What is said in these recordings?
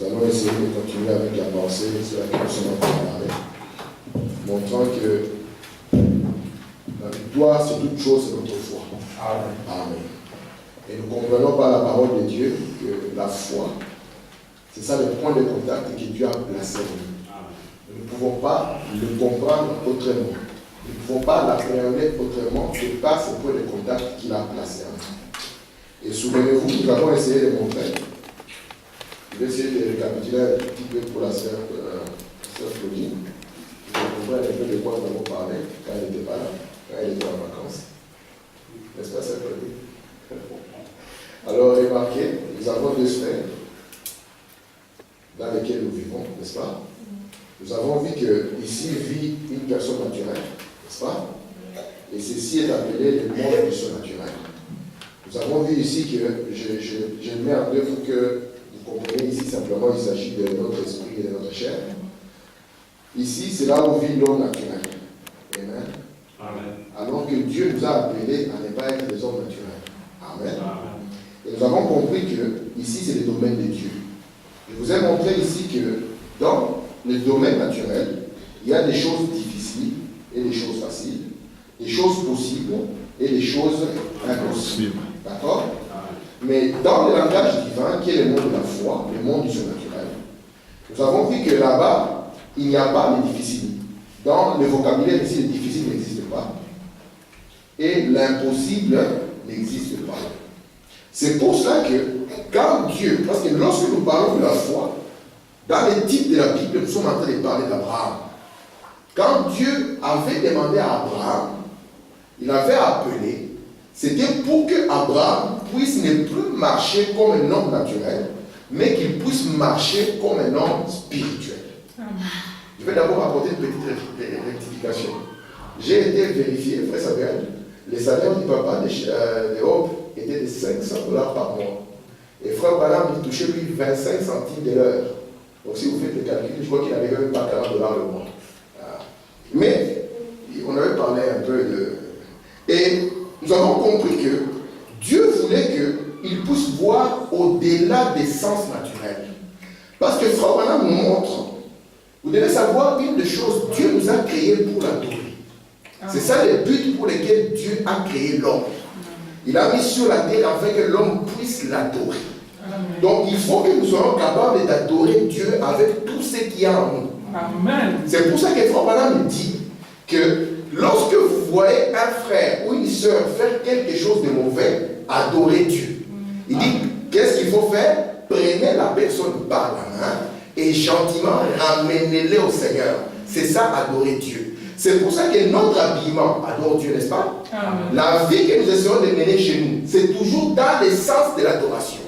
nous allons essayer de continuer avec la pensée sur laquelle nous sommes en train de parler, montrant que la victoire sur toute chose, c'est notre foi. Amen. Amen. Et nous comprenons par la parole de Dieu que la foi, c'est ça le point de contact que Dieu a placé en nous. Nous ne pouvons pas le comprendre autrement. Nous ne pouvons pas l'appréhender autrement que par ce point de contact qu'il a placé en nous. Et souvenez-vous, nous avons essayé de montrer. Je vais essayer de récapituler un petit peu pour la sœur Claudine. Vous comprendrez un peu de quoi nous avons parlé quand elle n'était pas là, quand elle était en vacances. N'est-ce pas, sœur Claudine? Alors, remarquez, nous avons deux sphères dans lesquelles nous vivons, n'est-ce pas? Nous avons vu qu'ici vit une personne naturelle, n'est-ce pas? Et ceci est appelé le monde du surnaturel. Nous avons vu ici que, je le mets en deux pour que vous compreniez, ici simplement il s'agit de notre esprit et de notre chair. Ici, c'est là où vit l'homme naturel. Amen. Amen. Alors que Dieu nous a appelés à ne pas être des hommes naturels. Amen. Amen. Et nous avons compris que ici, c'est le domaine de Dieu. Je vous ai montré ici que dans le domaine naturel, il y a des choses difficiles et des choses faciles, des choses possibles et des choses impossibles. D'accord? Mais dans le langage divin, qui est le monde de la foi, le monde du surnaturel, nous avons vu que là-bas, il n'y a pas de difficile. Dans le vocabulaire ici, le difficile n'existe pas. Et l'impossible n'existe pas. C'est pour ça que quand Dieu, parce que lorsque nous parlons de la foi, dans les titres de la Bible, nous sommes en train de parler d'Abraham. Quand Dieu avait demandé à Abraham, il avait appelé, c'était pour que Abraham puisse ne plus marcher comme un homme naturel, mais qu'il puisse marcher comme un homme spirituel. Je vais d'abord apporter une petite rectification. J'ai été vérifié, frère Samuel, le salaire du papa de Hope était de $500 par mois. Et frère Branham, il touchait lui 25 centimes de l'heure. Donc si vous faites le calcul, je crois qu'il n'avait même pas $40 le mois. Mais on avait parlé un peu de... Et nous avons compris que Dieu voulait qu'il puisse voir au-delà des sens naturels. Parce que frère Branham nous montre, vous devez savoir une des choses, Dieu nous a créés pour l'adorer. C'est ça le but pour lequel Dieu a créé l'homme. Il a mis sur la terre afin que l'homme puisse l'adorer. Donc il faut que nous soyons capables d'adorer Dieu avec tout ce qu'il y a en nous. Amen. C'est pour ça que Frère Branham dit que lorsque vous voyez un frère ou une soeur faire quelque chose de mauvais, adorez Dieu. Il dit, qu'est-ce qu'il faut faire? Prenez la personne par la main et gentiment ramenez-les au Seigneur. C'est ça, adorer Dieu. C'est pour ça que notre habillement adore Dieu, n'est-ce pas? Amen. La vie que nous essayons de mener chez nous, c'est toujours dans le sens de l'adoration.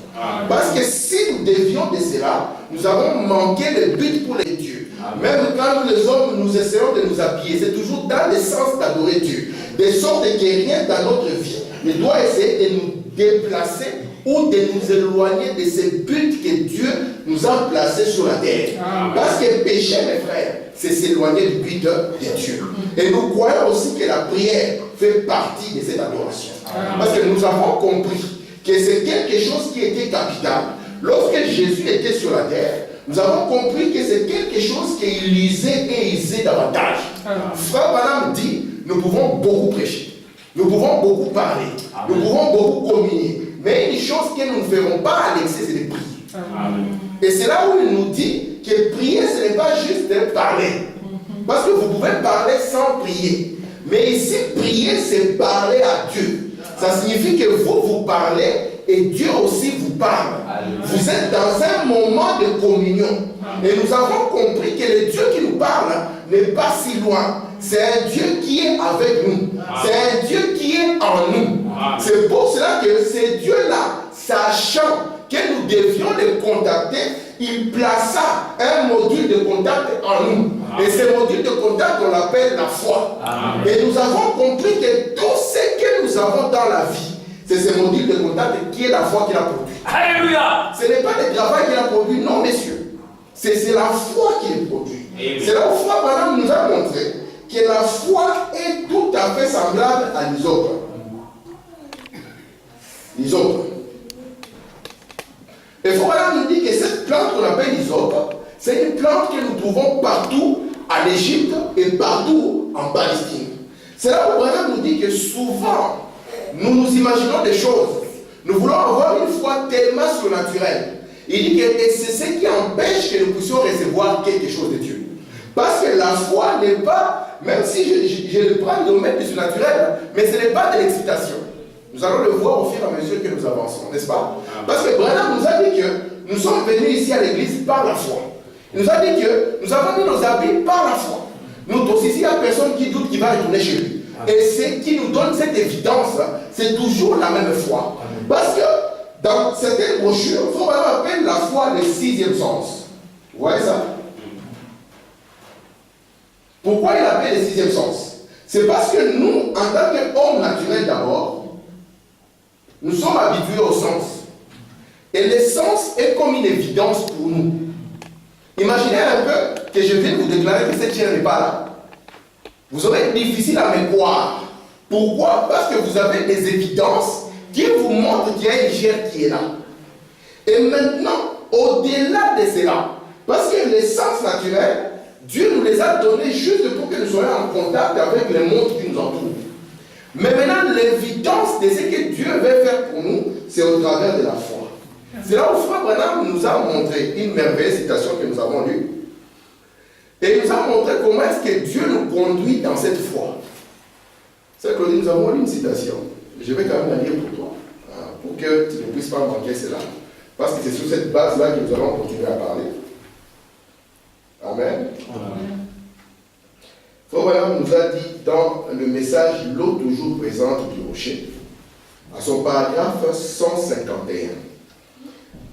Parce que si nous dévions de cela, nous avons manqué le but pour les dieux. Même quand nous les hommes, nous essayons de nous habiller, c'est toujours dans le sens d'adorer Dieu. De sorte que rien dans notre vie ne doit essayer de nous déplacer ou de nous éloigner de ce but que Dieu nous a placé sur la terre. Parce que pécher, mes frères, c'est s'éloigner du but de Dieu. Et nous croyons aussi que la prière fait partie de cette adoration. Parce que nous avons compris que c'est quelque chose qui était capital. Lorsque Jésus était sur la terre, nous avons compris que c'est quelque chose qu'il lisait et lisait davantage. Frère Branham dit, nous pouvons beaucoup prêcher, nous pouvons beaucoup parler, nous pouvons beaucoup communier, mais une chose que nous ne ferons pas à l'excès, c'est de prier. Et c'est là où il nous dit que prier, ce n'est pas juste de parler. Parce que vous pouvez parler sans prier. Mais ici, prier, c'est parler à Dieu. Ça signifie que vous parlez et Dieu aussi vous parle. Vous êtes dans un moment de communion. Et nous avons compris que le Dieu qui nous parle n'est pas si loin. C'est un Dieu qui est avec nous. C'est un Dieu qui est en nous. C'est pour cela que ce Dieu-là, sachant que nous devions le contacter, il plaça un module de contact en nous. Et ce module de contact, on l'appelle la foi. Et nous avons compris que tout ce que nous avons dans la vie, c'est ce module de contact qui est la foi qu'il a produit. Alléluia! Ce n'est pas le travail qu'il a produit, non, messieurs. C'est la foi qui est produit. C'est là où Frère Branham nous a montré que la foi est tout à fait semblable à l'isopre. L'isopre. Et Frère nous dit que cette plante qu'on appelle l'hysope, c'est une plante que nous trouvons partout en Égypte et partout en Palestine. C'est là où Branham nous dit que souvent, nous nous imaginons des choses. Nous voulons avoir une foi tellement surnaturelle. Il dit que c'est ce qui empêche que nous puissions recevoir quelque chose de Dieu. Parce que la foi n'est pas, même si je le prends le domaine du surnaturel, mais ce n'est pas de l'excitation. Nous allons le voir au fur et à mesure que nous avançons, n'est-ce pas? Parce que Branham nous a dit que nous sommes venus ici à l'église par la foi. Il nous a dit que nous avons mis nos habits par la foi. Nous tous ici, il n'y a personne qui doute qu'il va retourner chez lui. Et ce qui nous donne cette évidence, c'est toujours la même foi. Parce que dans certaines brochures, il faut vraiment appeler la foi le sixième sens. Vous voyez ça? Pourquoi il appelle le sixième sens? C'est parce que nous, en tant qu'hommes naturels d'abord, nous sommes habitués au sens. Et le sens est comme une évidence pour nous. Imaginez un peu que je viens vous déclarer que cette chair n'est pas là. Vous aurez difficile à me croire. Pourquoi? Parce que vous avez des évidences qui vous montrent qu'il y a une chair qui est là. Et maintenant, au-delà de cela, parce que les sens naturels, Dieu nous les a donnés juste pour que nous soyons en contact avec les mondes qui nous entourent. Mais maintenant, l'évidence de ce que Dieu veut faire pour nous, c'est au travers de la foi. C'est là où Frère Branham nous a montré une merveilleuse citation que nous avons lue. Et il nous a montré comment est-ce que Dieu nous conduit dans cette foi. C'est que nous avons lu une citation. Je vais quand même la lire pour toi, pour que tu ne puisses pas manquer cela. Parce que c'est sur cette base-là que nous allons continuer à parler. Amen. Amen. Frère Branham nous a dit dans le message L'eau toujours présente du rocher, à son paragraphe 151.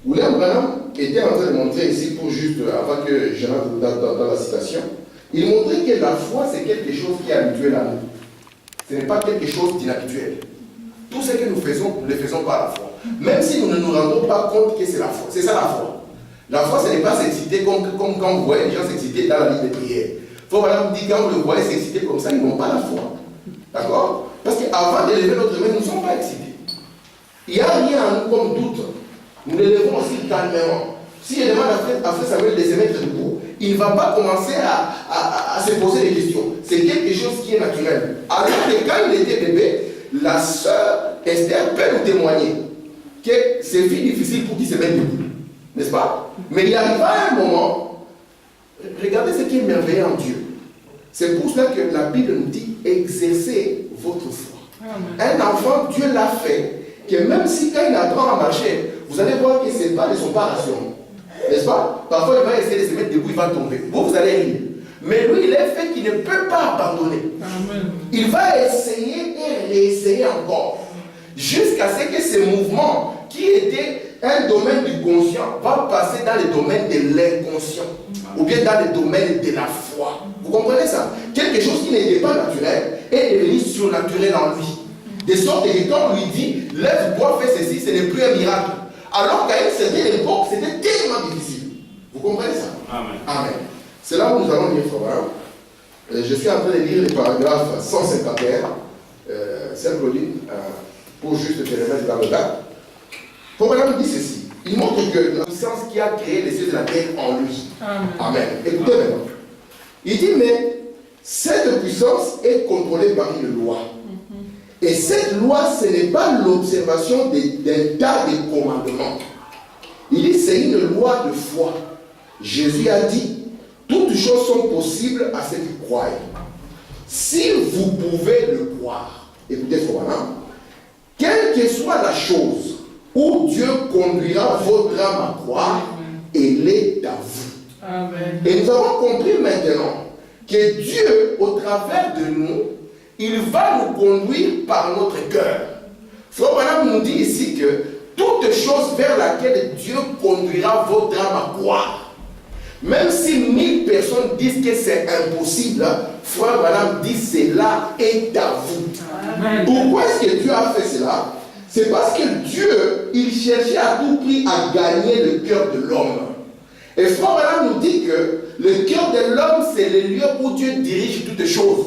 William Branham était en train de montrer ici, pour juste, avant que je rentre dans la citation, il montrait que la foi c'est quelque chose qui est habituel à nous. Ce n'est pas quelque chose d'inhabituel. Tout ce que nous faisons, nous le faisons par la foi. Même si nous ne nous rendons pas compte que c'est la foi. C'est ça la foi. La foi, ce n'est pas s'exciter comme quand vous voyez les gens s'exciter dans la ligne de prière. Il faut vraiment dire quand vous le voyez s'exciter comme ça, ils n'ont pas la foi. D'accord? Parce qu'avant d'élever notre main, nous ne sommes pas excités. Il n'y a rien en nous comme doute. Nous l'élevons aussi calmement. Si je demande à Frère Samuel de se mettre debout, il ne va pas commencer à se poser des questions. C'est quelque chose qui est naturel. Alors que quand il était bébé, la sœur Esther peut nous témoigner que c'est difficile pour qu'il se mette debout. N'est-ce pas? Mais il arriva un moment, regardez ce qui est merveilleux en Dieu. C'est pour cela que la Bible nous dit exercez votre foi. Un enfant, Dieu l'a fait, que même si quand il apprend à marcher, vous allez voir que ses pas ne sont pas rassurants. N'est-ce pas? Parfois il va essayer de se mettre debout, il va tomber. Vous allez rire. Mais lui, il est fait qu'il ne peut pas abandonner. Amen. Il va essayer et réessayer encore. Jusqu'à ce que ce mouvement, qui était un domaine du conscient, va passer dans le domaine de l'inconscient. Ou bien dans le domaine de la foi. Vous comprenez ça? Quelque chose qui n'était pas naturel est devenu surnaturel en lui. De sorte que quand on lui dit, lève-toi, fais ceci, ce n'est plus un miracle. Alors qu'à une certaine époque, c'était tellement difficile. Vous comprenez ça? Amen. Amen. C'est là où nous allons lire, frère. Je suis en train de lire le paragraphe 151, Saint-Claudine, pour juste te remettre dans le tas. Frère nous dit ceci. Il montre que la puissance qui a créé les cieux et la terre en lui. Amen. Amen. Écoutez maintenant. Il dit, mais cette puissance est contrôlée par une loi. Et cette loi, ce n'est pas l'observation d'un tas de commandements. Il dit, c'est une loi de foi. Jésus a dit, toutes choses sont possibles à ceux qui croient. Si vous pouvez le croire, écoutez, frère, quelle que soit la chose où Dieu conduira votre âme à croire, elle est à vous. Amen. Et nous avons compris maintenant que Dieu, au travers de nous, il va nous conduire par notre cœur. Frère Branham nous dit ici que toute chose vers laquelle Dieu conduira votre âme à croire, même si 1000 personnes disent que c'est impossible, Frère Branham dit cela est à vous. Amen. Pourquoi est-ce que Dieu a fait cela? C'est parce que Dieu, il cherchait à tout prix à gagner le cœur de l'homme. Et Frère Branham nous dit que le cœur de l'homme, c'est le lieu où Dieu dirige toutes choses.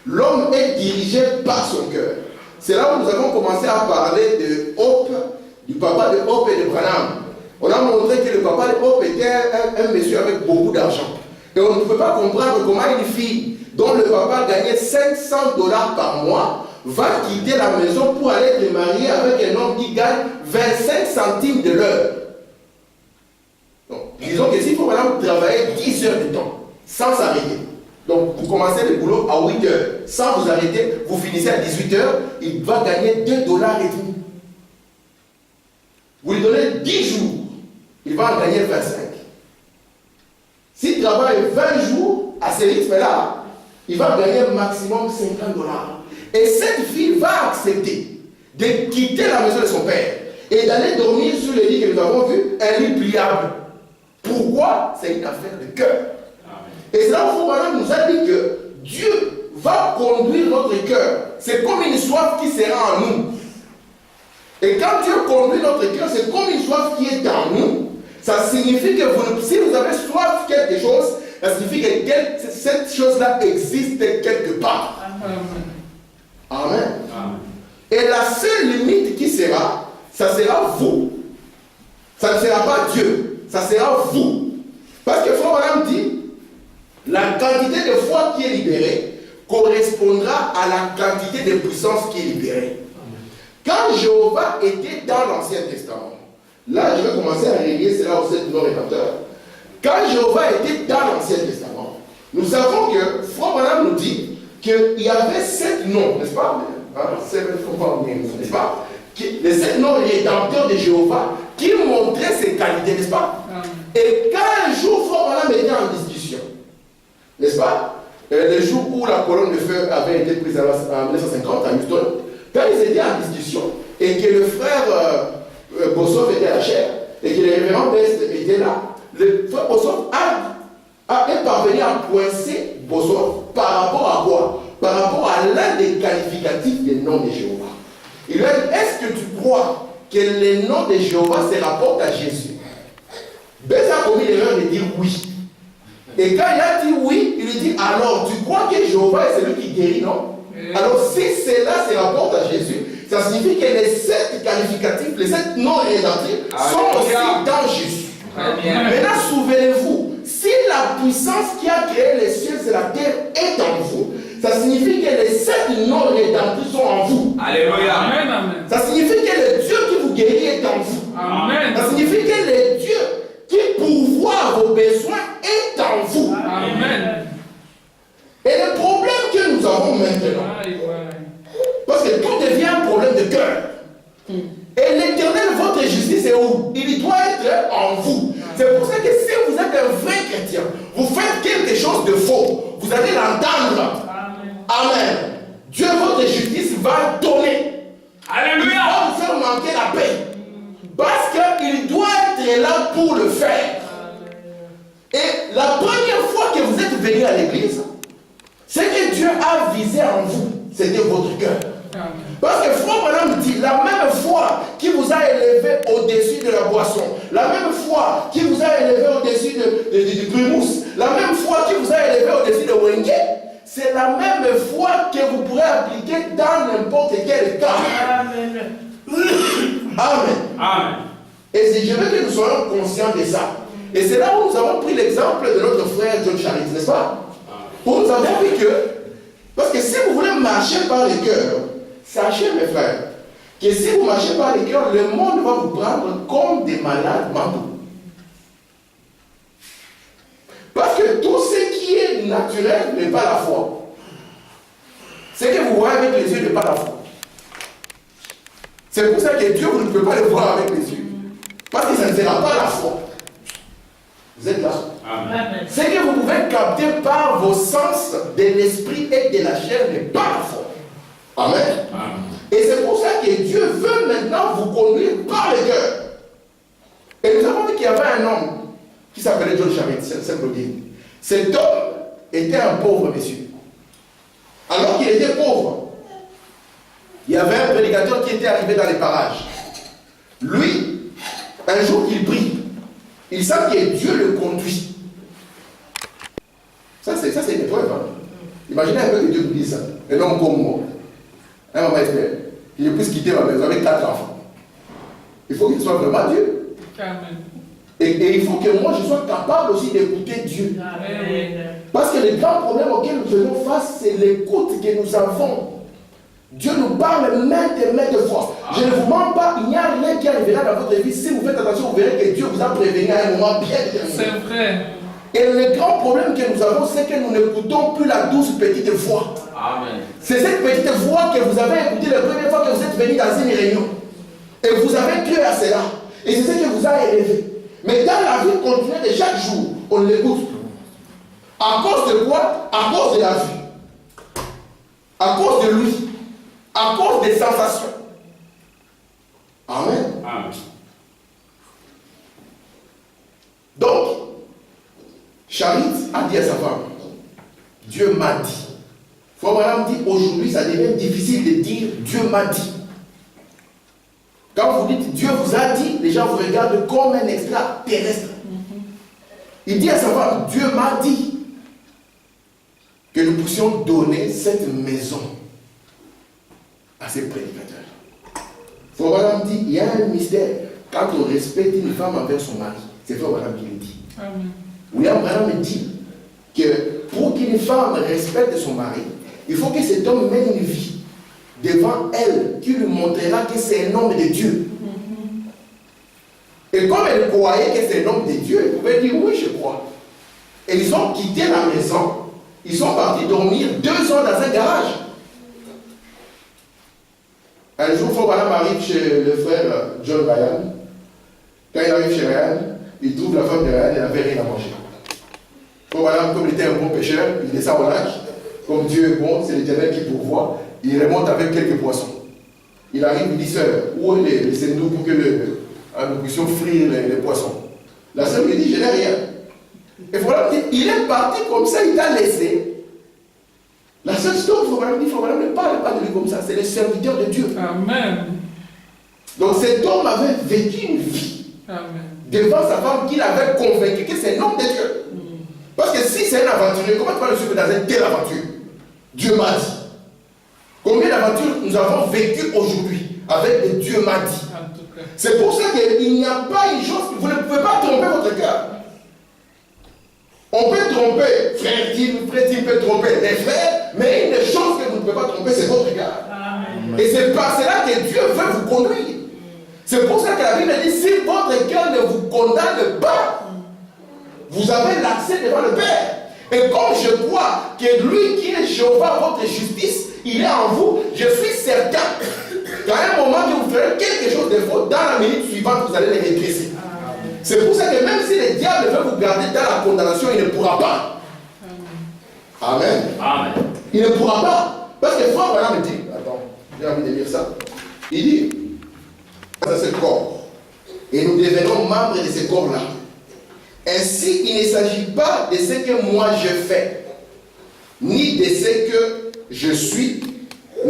L'homme est dirigé par son cœur. C'est là où nous avons commencé à parler de Hope, du papa de Hope et de Branham. On a montré que le papa de Hope était un monsieur avec beaucoup d'argent. Et on ne peut pas comprendre comment une fille dont le papa gagnait $500 par mois va quitter la maison pour aller se marier avec un homme qui gagne 25 centimes de l'heure. Donc, disons que s'il faut maintenant travailler 10 heures de temps, sans s'arrêter. Donc, vous commencez le boulot à 8 heures, sans vous arrêter, vous finissez à 18 heures, il va gagner $2,50. Vous lui donnez 10 jours, il va en gagner 25. S'il travaille 20 jours à ce rythme-là, il va gagner maximum $50. Et cette fille va accepter de quitter la maison de son père et d'aller dormir sur le lit que nous avons vu, un lit pliable. Pourquoi? C'est une affaire de cœur. Et c'est là où Madame nous a dit que Dieu va conduire notre cœur. C'est comme une soif qui sera en nous. Et quand Dieu conduit notre cœur, c'est comme une soif qui est en nous. Ça signifie que si vous avez soif de quelque chose, ça signifie que cette chose-là existe quelque part. Amen. Amen. Et la seule limite qui sera, ça sera vous. Ça ne sera pas Dieu, ça sera vous. Parce que Frère Branham dit, la quantité de foi qui est libérée correspondra à la quantité de puissance qui est libérée. Quand Jéhovah était dans l'Ancien Testament, là je vais commencer à relier cela au 7 noms rédempteurs. Quand Jéhovah était dans l'Ancien Testament, nous savons que Frère Branham nous dit qu'il y avait 7 noms, n'est-ce pas? N'est-ce pas? Les 7 noms rédempteurs de Jéhovah qui montraient ses qualités, n'est-ce pas? Et quand un jour Frère Branham était en discussion, n'est-ce pas? Le jour où la colonne de feu avait été prise en 1950 à Houston, quand ils étaient en discussion et que le frère Bossoff était à la chair et que le révérend Best était là, le frère Bossoff est parvenu à coincer Bossoff par rapport à quoi? Par rapport à l'un des qualificatifs des noms de Jéhovah. Il lui a dit, est-ce que tu crois que les noms de Jéhovah se rapportent à Jésus? Best a commis l'erreur de dire oui. Et quand il a dit oui, il lui dit, alors tu crois que Jéhovah est celui qui guérit, non? Alors si cela se rapporte à Jésus, ça signifie que les 7 qualificatifs, les 7 noms rédemptifs sont aussi dans Jésus. Maintenant, souvenez-vous, si la puissance qui a créé les cieux et la terre est en vous, ça signifie que les 7 noms rédemptifs sont en vous. Alléluia. Amen. Ça signifie que le Dieu qui vous guérit est en vous. Amen. Ça signifie que le Dieu qui pourvoit à vos besoins est en vous. Amen. Et le problème que nous avons maintenant, parce que tout devient un problème de cœur. Et l'Éternel, votre justice est où? Il doit être en vous. C'est pour ça que si vous êtes un vrai chrétien, vous faites quelque chose de faux, vous allez l'entendre. Amen. Dieu, votre justice, va donner. Alléluia. Il va vous faire manquer la paix. Parce qu'il doit être là pour le faire. Et la première fois que vous êtes venu à l'église, ce que Dieu a visé en vous, c'était votre cœur. Parce que Frère Branham dit, la même foi qui vous a élevé au-dessus de la boisson, la même foi qui vous a élevé au-dessus du primous, la même foi qui vous a élevé au-dessus de Wenge, c'est la même foi que vous pourrez appliquer dans n'importe quel cas. Amen. Amen. Amen. Et je veux que nous soyons conscients de ça. Et c'est là où nous avons pris l'exemple de notre frère John Charity, n'est-ce pas? Où nous avons vu que, parce que si vous voulez marcher par le cœur, sachez mes frères, que si vous marchez par le cœur, le monde va vous prendre comme des malades mentaux. Parce que tout ce qui est naturel n'est pas la foi. Ce que vous voyez avec les yeux n'est pas la foi. C'est pour ça que Dieu, vous ne pouvez pas le voir avec les yeux. Parce que ça ne sera pas la foi. Vous êtes là. Amen. Ce que vous pouvez capter par vos sens de l'esprit et de la chair n'est pas la foi. Amen. Amen. Et c'est pour ça que Dieu veut maintenant vous conduire par le cœur. Et nous avons vu qu'il y avait un homme qui s'appelait John Charity, c'est le dire. Cet homme était un pauvre monsieur. Alors qu'il était pauvre, il y avait un prédicateur qui était arrivé dans les parages. Lui, un jour qu'il prie, il sent que Dieu le conduit. Ça c'est une épreuve. Hein? Imaginez un peu que Dieu vous dise ça. Un homme comme moi, un maman espère, qu'il puisse quitter ma maison avec 4 enfants. Il faut qu'il soit vraiment Dieu. Amen. Et il faut que moi je sois capable aussi d'écouter Dieu. Amen. Parce que le grand problème auquel nous faisons face, c'est l'écoute que nous avons. Dieu nous parle maintes et maintes fois. Je ne vous mens pas, il n'y a rien qui arrivera dans votre vie. Si vous faites attention, vous verrez que Dieu vous a prévenu à un moment bien déterminé. C'est vrai. Et le grand problème que nous avons, c'est que nous n'écoutons plus la douce petite voix. Amen. C'est cette petite voix que vous avez écoutée la première fois que vous êtes venu dans une réunion. Et vous avez cru à cela. Et c'est ce qui vous a élevé. Mais dans la vie continue de chaque jour, on l'écoute. À cause de quoi? À cause de la vie. À cause de lui. À cause des sensations. Amen. Amen. Donc, Charit a dit à sa femme, Dieu m'a dit. Frère Branham dit, aujourd'hui, ça devient difficile de dire Dieu m'a dit. Quand vous dites Dieu vous a dit, les gens vous regardent comme un extraterrestre. Il dit à sa femme, Dieu m'a dit que nous puissions donner cette maison à ces prédicateurs. Frère Branham dit, il y a un mystère quand on respecte une femme envers son mari. C'est Frère Branham qui le dit. Amen. William Branham dit que pour qu'une femme respecte son mari, il faut que cet homme mène une vie devant elle qui lui montrera que c'est un homme de Dieu. Et comme elle croyait que c'est un homme de Dieu, elle pouvait dire oui, je crois. Et ils ont quitté la maison, ils sont partis dormir 2 ans dans un garage. Un jour, Frère Branham arrive chez le frère John Ryan. Quand il arrive chez Ryan, il trouve la femme de Ryan, elle n'avait rien à manger. Frère Branham, comme il était un bon pêcheur, il descend au lac. Comme Dieu est bon, c'est l'Éternel qui pourvoit. Il remonte avec quelques poissons. Il arrive, il dit, sœur, où est les sendous pour que nous puissions frire les poissons? La sœur lui dit, je n'ai rien. Et voilà, il est parti comme ça, il t'a laissé. La sœur stop, Frère Branham dit, Frère Branham ne parle pas de lui comme ça, c'est le serviteur de Dieu. Amen. Donc cet homme avait vécu une vie. Amen. Devant sa femme qu'il avait convaincu que c'est un homme de Dieu. Parce que si c'est un aventurier, comment tu vas le suivre dans une telle aventure? Dieu m'a dit. Combien d'aventures nous avons vécues aujourd'hui avec des Dieu m'a dit? En tout cas. C'est pour ça qu'il n'y a pas une chose, vous ne pouvez pas tromper votre cœur. On peut tromper, frère Tim peut tromper les frères, mais une chose que vous ne pouvez pas tromper, c'est votre cœur. Amen. Et c'est par cela que Dieu veut vous conduire. C'est pour ça que la Bible dit, si votre cœur ne vous condamne pas, vous avez l'accès devant le Père. Et comme je crois que lui qui est Jéhovah, votre justice, il est en vous, je suis certain qu'à un moment que vous ferez quelque chose de faux, dans la minute suivante, vous allez les redresser. C'est pour ça que même si le diable veut vous garder dans la condamnation, il ne pourra pas. Amen. Amen. Il ne pourra pas. Parce que Frère Branham dit, attends, j'ai envie de lire ça. Il dit, c'est ce corps. Et nous devenons membres de ce corps-là. Ainsi, il ne s'agit pas de ce que moi je fais, ni de ce que je suis,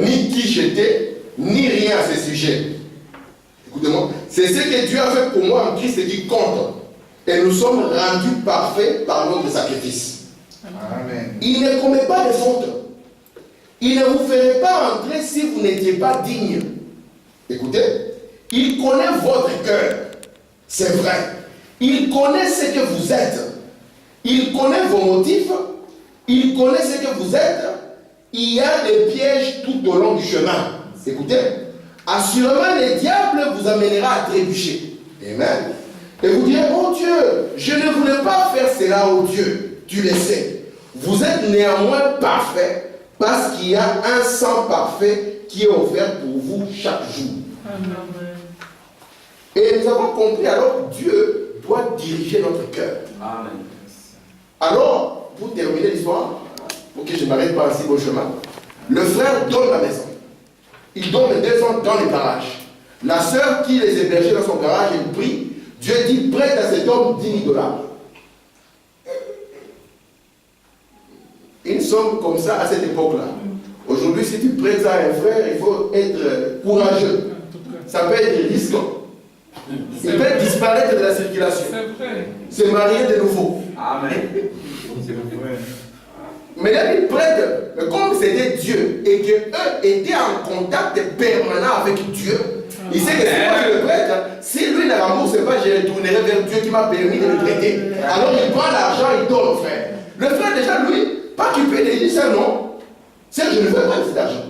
ni qui j'étais, ni rien à ce sujet. Écoutez-moi, c'est ce que Dieu a fait pour moi en Christ qui compte. Et nous sommes rendus parfaits par notre sacrifice. Amen. Il ne commet pas de faute. Il ne vous ferait pas entrer si vous n'étiez pas digne. Écoutez, il connaît votre cœur. C'est vrai. Il connaît ce que vous êtes. Il connaît vos motifs. Il connaît ce que vous êtes. Il y a des pièges tout au long du chemin. Écoutez, assurément le diable vous amènera à trébucher. Amen. Et vous direz, oh Dieu, je ne voulais pas faire cela, oh Dieu. Tu le sais. Vous êtes néanmoins parfait parce qu'il y a un sang parfait qui est offert pour vous chaque jour. Amen. Et nous avons compris, alors Dieu doit diriger notre cœur. Amen. Alors, pour terminer l'histoire, pour que je ne m'arrête pas ainsi au chemin, le frère donne la maison. Il donne les 2 ans dans le garage. La sœur qui les hébergeait dans son garage, elle prie. Dieu dit, prête à cet homme $10 000. Une somme comme ça à cette époque-là. Aujourd'hui, si tu prêtes ça à un frère, il faut être courageux. En tout cas. Ça peut être risquant. Il peut disparaître de la circulation. C'est vrai. Se marier de nouveau. Amen. Mais là, il prête, comme c'était Dieu et qu'eux étaient en contact permanent avec Dieu, Il sait que si moi je le prête, si lui ne rembourse pas, je retournerai vers Dieu qui m'a permis de le prêter. Alors il prend l'argent, il donne au frère. Le frère déjà lui, pas qu'il peut il dit ça non. C'est je ne veux pas cet argent.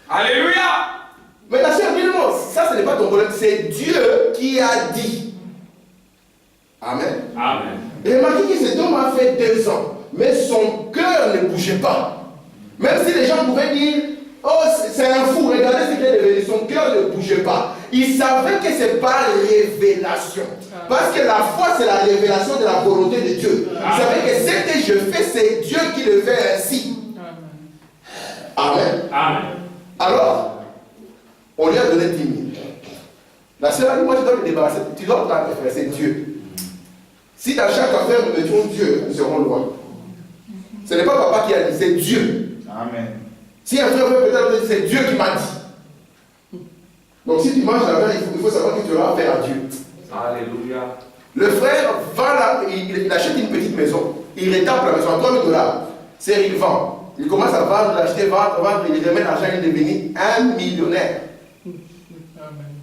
Alléluia. Mais la sœur dit non, ça ce n'est pas ton problème, c'est Dieu qui a dit. Amen. Amen. Remarquez que cet homme a fait 2 ans, mais son cœur ne bougeait pas. Même si les gens pouvaient dire, oh c'est un fou, regardez ce qu'il est devenu, son cœur ne bougeait pas. Il savait que ce n'est pas révélation. Parce que la foi c'est la révélation de la volonté de Dieu. Il savait que ce que je fais, c'est Dieu qui le fait ainsi. Amen. Amen. Alors, on lui a donné 10 000. La sœur a dit, moi je dois me débarrasser, tu dois t'en faire, c'est Dieu. Si dans chaque affaire nous mettions Dieu, nous serons loin. Ce n'est pas papa qui a dit, c'est Dieu. Amen. Si un frère veut peut-être dire, c'est Dieu qui m'a dit. Donc si tu manges là-bas, il faut savoir que tu auras affaire à Dieu. Alléluia. Le frère va là, il achète une petite maison, il rétape la maison à 3 000 $. C'est il vend. Il commence à vendre, l'acheter, vendre, il remet l'argent, il est devenu un millionnaire.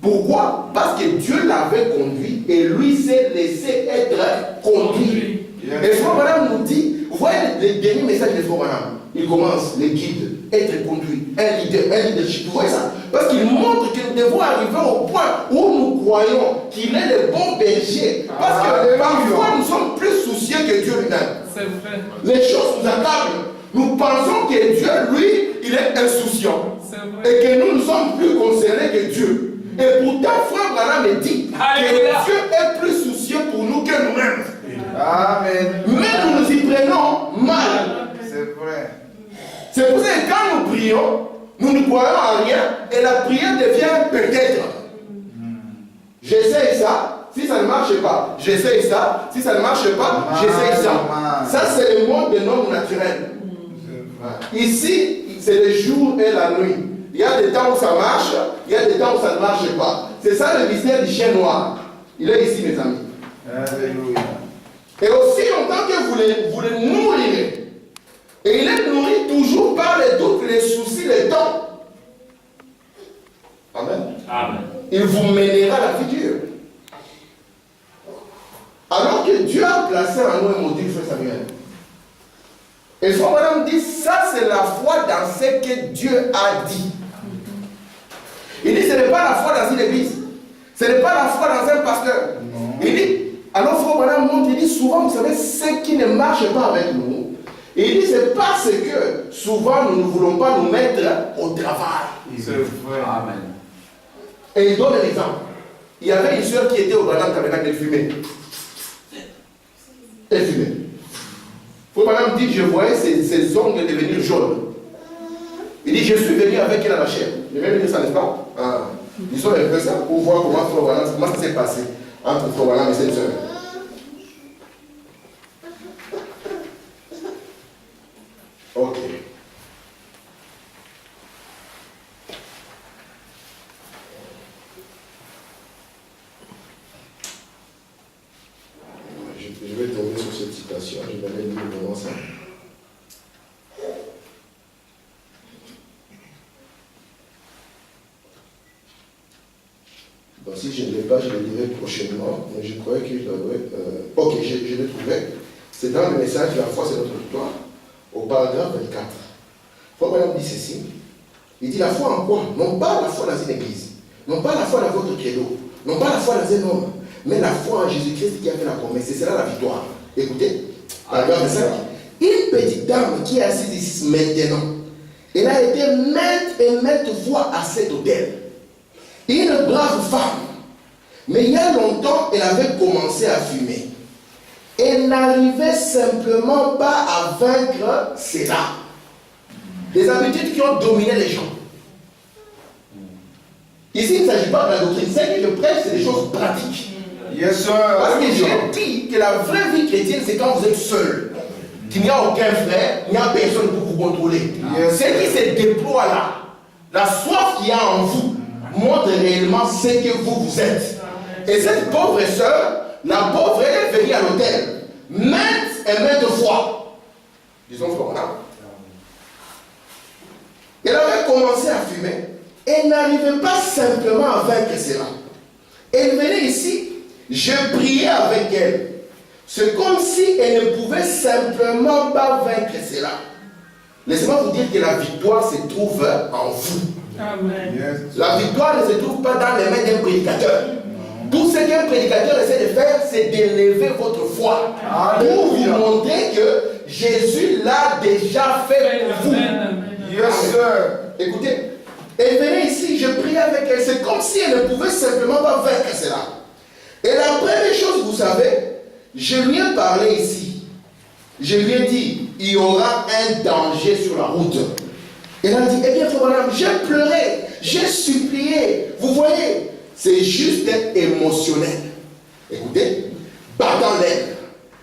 Pourquoi? Parce que Dieu l'avait conduit et lui s'est laissé être conduit. Et Frère Branham nous dit, vous voyez les derniers messages de Frère Branham, il commence, les guides, être conduit, un leadership, vous voyez ça? Parce qu'il montre que nous devons arriver au point où nous croyons qu'il est le bon berger. Parce que parfois nous sommes plus soucieux que Dieu lui-même. C'est vrai. Les choses nous accablent. Nous pensons que Dieu, lui, il est insouciant. C'est vrai. Et que nous sommes plus concernés que Dieu. Et pourtant, Frère Branham me dit Alléluia. que Dieu est plus soucieux pour nous que nous-mêmes. Amen. Mais nous nous y prenons mal. C'est vrai. C'est pour ça que quand nous prions, nous ne croyons à rien et la prière devient peut-être. J'essaye ça, si ça ne marche pas. J'essaye ça, si ça ne marche pas, j'essaye ça. Ça, c'est le monde de l'homme naturel. Ici, c'est le jour et la nuit. Il y a des temps où ça marche, il y a des temps où ça ne marche pas. C'est ça le mystère du chien noir. Il est ici, mes amis. Alléluia. Et aussi longtemps que vous le nourrirez. Et il est nourri toujours par les doutes, les soucis, les temps. Amen. Amen. Il vous mènera à la vie dure. Alors que Dieu a placé en nous un module, frère Samuel. Et Frère Branham dit, ça c'est la foi dans ce que Dieu a dit. Il dit, ce n'est pas la foi dans une église. Ce n'est pas la foi dans un pasteur. Non. Il dit, alors Frère Branham montre, il dit, souvent, vous savez, ce qui ne marche pas avec nous, et il dit, c'est parce que souvent, nous ne voulons pas nous mettre au travail. C'est vrai. Amen. Et il donne un exemple. Il y avait une soeur qui était au Branham Tabernacle, elle fumait. Elle fumait. Frère Branham dit, je voyais ses ongles devenir jaunes. Il dit, je suis venu avec elle à la chair. Je vais lui dire ça, n'est-ce pas? Disons un peu ça pour voir comment ça s'est passé entre Frère Branham et cette soeur. Ok. Je vais tomber sur cette citation. Je vais lire vraiment ça. Donc si je ne l'ai pas, je le lirai prochainement. Mais je croyais que je l'avais... Ok, je l'ai trouvé. C'est dans le message La foi, c'est notre victoire. Au paragraphe 24. Frère Branham dit ceci. Il dit la foi en quoi? Non pas la foi dans une église. Non pas la foi dans votre credo. Non pas la foi dans un homme. Mais la foi en Jésus-Christ qui a fait la promesse. Et c'est là la victoire. Écoutez. Paragraphe 25. Une petite dame qui est assise ici maintenant. Elle a été maintes fois à cet hôtel. Une brave femme. Mais il y a longtemps, elle avait commencé à fumer. Elle n'arrivait simplement pas à vaincre cela. Des habitudes qui ont dominé les gens. Ici, il ne s'agit pas de la doctrine. Ce que je prêche, c'est des choses pratiques. Yes, sir. Parce que j'ai dit que la vraie vie chrétienne, c'est quand vous êtes seul. Qu'il n'y a aucun frère, il n'y a personne pour vous contrôler. Yes. Ce qui se déploie là, la soif qu'il y a en vous, montre réellement ce que vous êtes. Et cette pauvre sœur, la pauvre, elle est venue à l'hôtel, maintes et maintes fois. Disons Florent. Elle avait commencé à fumer. elle n'arrivait pas simplement à vaincre cela. Elle venait ici, je priais avec elle. C'est comme si elle ne pouvait simplement pas vaincre cela. Laissez-moi vous dire que la victoire se trouve en vous. Amen. Yes. La victoire ne se trouve pas dans les mains d'un prédicateur. Tout ce qu'un prédicateur essaie de faire, c'est d'élever votre foi. Pour vous montrer que Jésus l'a déjà fait pour vous. Yes, sir. Écoutez, elle venait ici, je priais avec elle. C'est comme si elle ne pouvait simplement pas vaincre cela. Et la première chose, vous savez, je lui ai parlé ici. Je lui ai dit, il y aura un danger sur la route. Elle a dit, eh bien, frère madame, j'ai pleuré, j'ai supplié. Vous voyez, c'est juste émotionnel. Écoutez, battant l'air.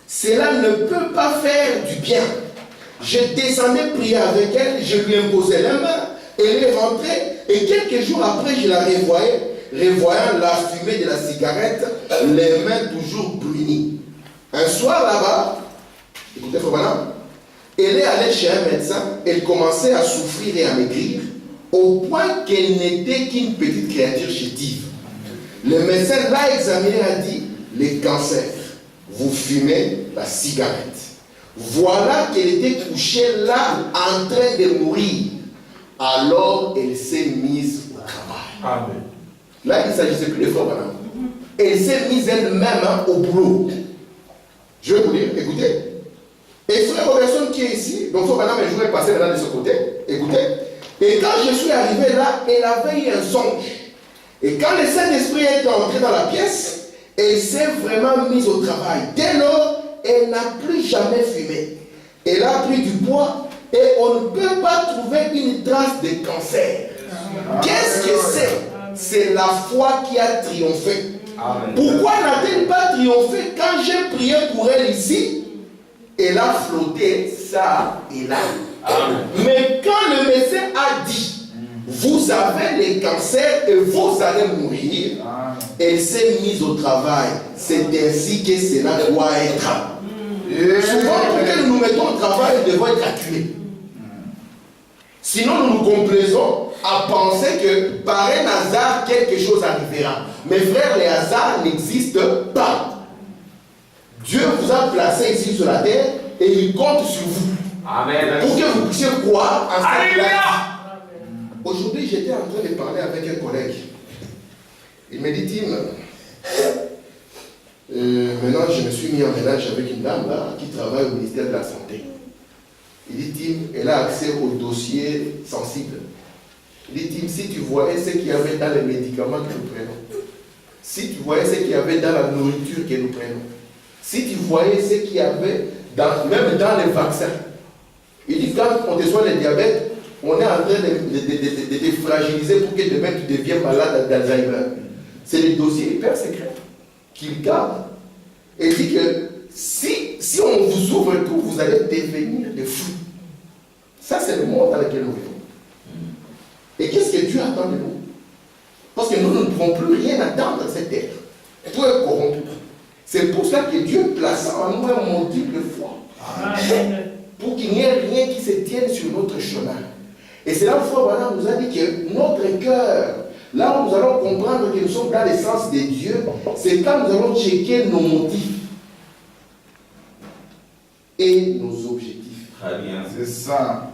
Cela ne peut pas faire du bien. Je descendais prier avec elle, je lui imposais la main, elle est rentrée, et quelques jours après, je la revoyais, revoyant la fumée de la cigarette, les mains toujours brunies. Un soir là-bas, écoutez, frère madame, elle est allée chez un médecin, elle commençait à souffrir et à maigrir, au point qu'elle n'était qu'une petite créature chétive. Le médecin l'a examiné et a dit, les cancers, vous fumez la cigarette. Voilà qu'elle était couchée là, en train de mourir. Alors elle s'est mise au travail. Amen. Là, il ne s'agissait plus de frère madame. Elle s'est mise elle-même au boulot. Je vais vous dire, écoutez. Et frère Robertson qui est ici, donc frère madame, je vais passer maintenant de ce côté. Écoutez. Et quand je suis arrivé là, elle avait eu un songe. Et quand le Saint-Esprit est entré dans la pièce, elle s'est vraiment mise au travail. Dès lors, elle n'a plus jamais fumé. Elle a pris du poids et on ne peut pas trouver une trace de cancer. Qu'est-ce que c'est? C'est la foi qui a triomphé. Amen. Pourquoi n'a-t-elle pas triomphé quand j'ai prié pour elle ici? Elle a flotté ça et là. Amen. Mais quand le médecin a dit, vous avez les cancers et vous allez mourir, elle s'est mise au travail. C'est ainsi que cela doit être. Souvent, pour que nous nous mettons au travail, nous devons être acculés. Sinon, nous nous complaisons à penser que par un hasard, quelque chose arrivera. Mes frères, les hasards n'existent pas. Dieu vous a placé ici sur la terre et il compte sur vous. Amen. Pour que vous puissiez croire en cette Alléluia. place. Aujourd'hui, j'étais en train de parler avec un collègue. Il me dit, Tim, maintenant je me suis mis en ménage avec une dame là, qui travaille au ministère de la Santé. Il dit, Tim, elle a accès aux dossiers sensibles. Il dit, Tim, si tu voyais ce qu'il y avait dans les médicaments que nous prenons, si tu voyais ce qu'il y avait dans la nourriture que nous prenons, si tu voyais ce qu'il y avait même dans les vaccins. Il dit, quand on te soigne le diabète, on est en train de te fragiliser pour que demain tu deviens malade d'Alzheimer. C'est les dossiers hyper secrets qu'il garde. Et il dit que si on vous ouvre tout, vous allez devenir des fous. Ça, c'est le monde dans lequel nous vivons. Et qu'est-ce que Dieu attend de nous? Parce que nous ne pouvons plus rien attendre de cette terre. Tout est corrompu. C'est pour ça que Dieu place en nous un motif de foi. Amen. Pour qu'il n'y ait rien qui se tienne sur notre chemin. Et c'est là où Frère Branham nous a dit que notre cœur, là où nous allons comprendre que nous sommes dans l'essence de Dieu, c'est quand nous allons checker nos motifs et nos objectifs. Très bien. C'est ça.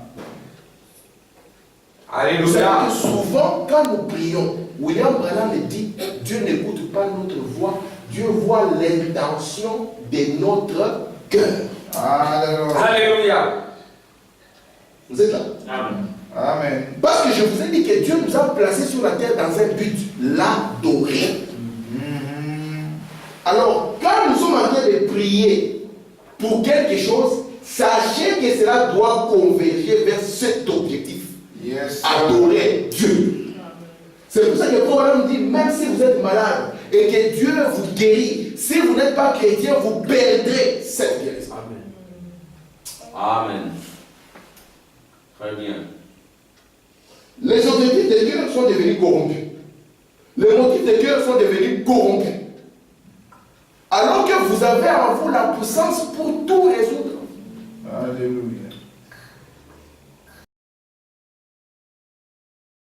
Vous savez Alléluia. que souvent, quand nous prions, William Branham dit, Dieu n'écoute pas notre voix, Dieu voit l'intention de notre cœur. Alléluia. Alléluia. Vous êtes là? Amen. Amen. Parce que je vous ai dit que Dieu nous a placés sur la terre dans un but, l'adorer. Alors, quand nous sommes en train de prier pour quelque chose, sachez que cela doit converger vers cet objectif. Yes, sir. Adorer Dieu. C'est pour ça que Paul dit, même si vous êtes malade et que Dieu vous guérit, si vous n'êtes pas chrétien, vous perdrez cette guérison. Amen. Amen. Très bien. Les objectifs de Dieu sont devenus corrompus. Les motifs de cœur sont devenus corrompus. Alors que vous avez en vous la puissance pour tout résoudre. Alléluia.